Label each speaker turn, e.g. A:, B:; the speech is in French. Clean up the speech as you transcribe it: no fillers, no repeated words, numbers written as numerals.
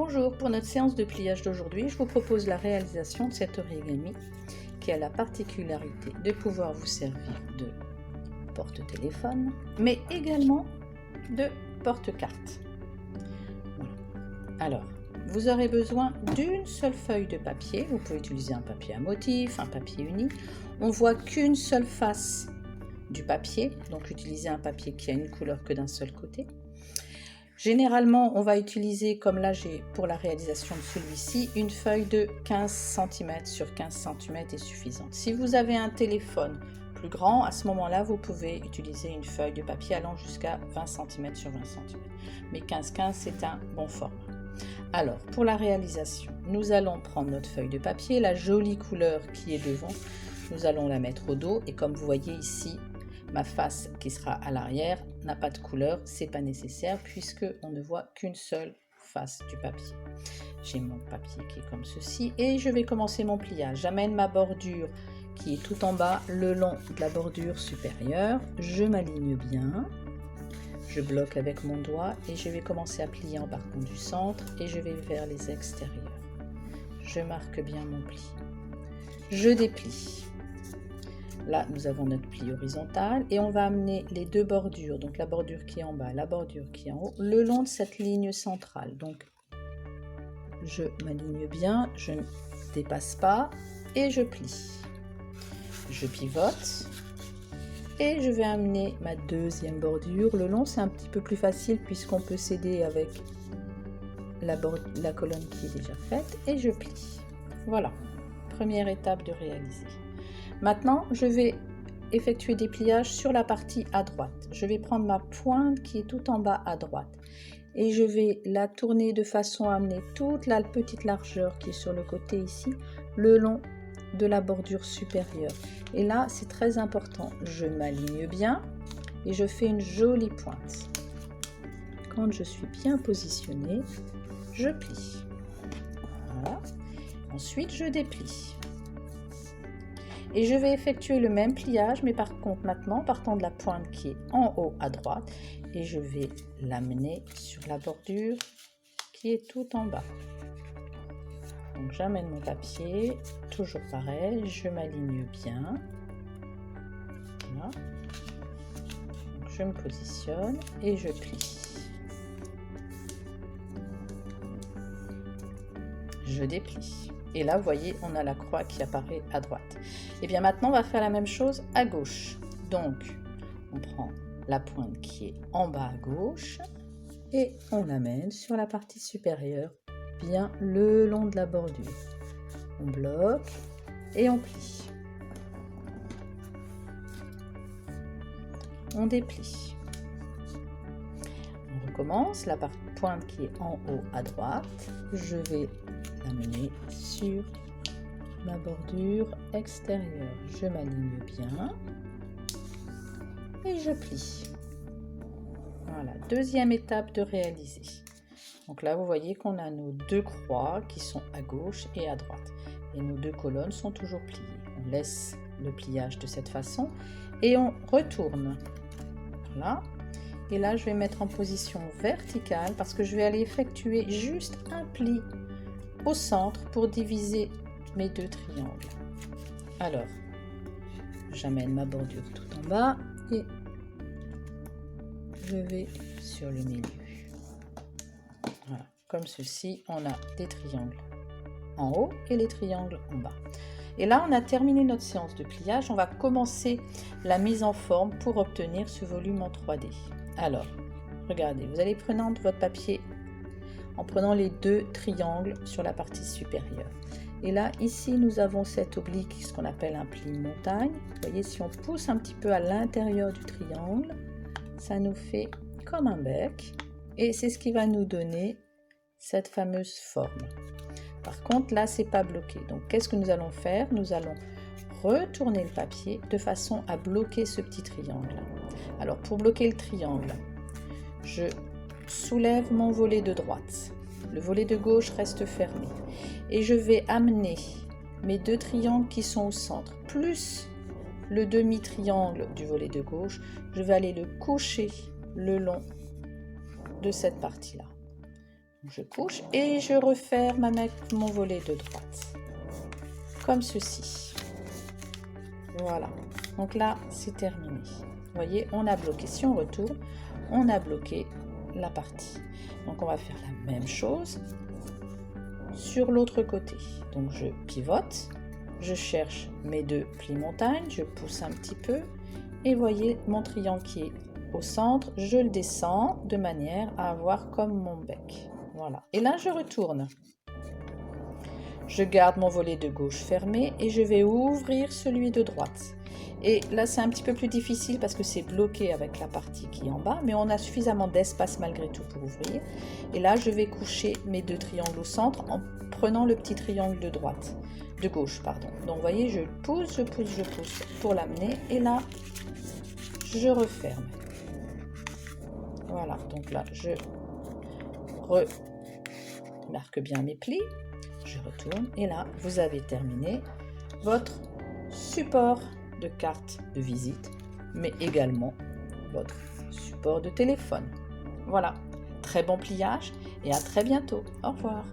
A: Bonjour, pour notre séance de pliage d'aujourd'hui, je vous propose la réalisation de cet origami qui a la particularité de pouvoir vous servir de porte-téléphone, mais également de porte-carte. Voilà. Alors, vous aurez besoin d'une seule feuille de papier. Vous pouvez utiliser un papier à motif, un papier uni. On voit qu'une seule face du papier, donc utilisez un papier qui a une couleur que d'un seul côté. Généralement, on va utiliser, comme là j'ai pour la réalisation de celui-ci, une feuille de 15 cm sur 15 cm est suffisante. Si vous avez un téléphone plus grand, à ce moment-là, vous pouvez utiliser une feuille de papier allant jusqu'à 20 cm sur 20 cm. Mais 15-15, c'est un bon format. Alors, pour la réalisation, nous allons prendre notre feuille de papier, la jolie couleur qui est devant, nous allons la mettre au dos et comme vous voyez ici, ma face qui sera à l'arrière n'a pas de couleur, c'est pas nécessaire puisque on ne voit qu'une seule face du papier. J'ai mon papier qui est comme ceci et je vais commencer mon pliage. J'amène ma bordure qui est tout en bas le long de la bordure supérieure. Je m'aligne bien, je bloque avec mon doigt et je vais commencer à plier en partant du centre et je vais vers les extérieurs. Je marque bien mon pli. Je déplie. Là, nous avons notre pli horizontal et on va amener les deux bordures, donc la bordure qui est en bas, la bordure qui est en haut, le long de cette ligne centrale. Donc, je m'aligne bien, je ne dépasse pas et je plie. Je pivote et je vais amener ma deuxième bordure. Le long, c'est un petit peu plus facile puisqu'on peut s'aider avec la colonne qui est déjà faite et je plie. Voilà, première étape de réaliser. Maintenant, je vais effectuer des pliages sur la partie à droite. Je vais prendre ma pointe qui est tout en bas à droite et je vais la tourner de façon à amener toute la petite largeur qui est sur le côté ici, le long de la bordure supérieure. Et là, c'est très important. Je m'aligne bien et je fais une jolie pointe. Quand je suis bien positionnée, je plie. Voilà. Ensuite, je déplie. Et je vais effectuer le même pliage, mais par contre maintenant, partant de la pointe qui est en haut à droite, et je vais l'amener sur la bordure qui est tout en bas. Donc j'amène mon papier, toujours pareil, je m'aligne bien. Voilà. Donc, je me positionne et je plie. Je déplie. Et là, vous voyez, on a la croix qui apparaît à droite. Et bien maintenant, on va faire la même chose à gauche. Donc, on prend la pointe qui est en bas à gauche et on l'amène sur la partie supérieure, bien le long de la bordure. On bloque et on plie. On déplie. On recommence, la pointe qui est en haut à droite, je vais l'amener sur ma bordure extérieure. Je m'aligne bien et je plie. Voilà, deuxième étape de réaliser. Donc là, vous voyez qu'on a nos deux croix qui sont à gauche et à droite. Et nos deux colonnes sont toujours pliées. On laisse le pliage de cette façon et on retourne. Voilà. Et là, je vais mettre en position verticale parce que je vais aller effectuer juste un pli au centre pour diviser mes deux triangles. Alors, j'amène ma bordure tout en bas et je vais sur le milieu. Voilà, comme ceci, on a des triangles en haut et les triangles en bas. Et là, on a terminé notre séance de pliage. On va commencer la mise en forme pour obtenir ce volume en 3D. Alors, regardez, vous allez prendre votre papier en prenant les deux triangles sur la partie supérieure. Et là, ici, nous avons cet oblique, ce qu'on appelle un pli montagne. Vous voyez, si on pousse un petit peu à l'intérieur du triangle, ça nous fait comme un bec. Et c'est ce qui va nous donner cette fameuse forme. Par contre, là, c'est pas bloqué. Donc, qu'est-ce que nous allons faire? Nous allons retourner le papier de façon à bloquer ce petit triangle. Alors, pour bloquer le triangle, je soulève mon volet de droite. Le volet de gauche reste fermé. Et je vais amener mes deux triangles qui sont au centre, plus le demi-triangle du volet de gauche. Je vais aller le coucher le long de cette partie-là. Je couche et je referme avec mon volet de droite. Comme ceci. Voilà. Donc là, c'est terminé. Vous voyez, on a bloqué. Si on retourne, on a bloqué la partie. Donc on va faire la même chose sur l'autre côté. Donc je pivote, je cherche mes 2 plis montagne, je pousse un petit peu et voyez mon triangle qui est au centre, je le descends de manière à avoir comme mon bec. Voilà. Et là, je retourne. Je garde mon volet de gauche fermé et je vais ouvrir celui de droite. Et là, c'est un petit peu plus difficile parce que c'est bloqué avec la partie qui est en bas, mais on a suffisamment d'espace malgré tout pour ouvrir. Et là, je vais coucher mes 2 triangles au centre en prenant le petit triangle de droite, de gauche, pardon. Donc, vous voyez, je pousse, je pousse, je pousse pour l'amener. Et là, je referme. Voilà, donc là, je remarque bien mes plis. Je retourne et là, vous avez terminé votre support de carte de visite, mais également votre support de téléphone. Voilà, très bon pliage et à très bientôt. Au revoir.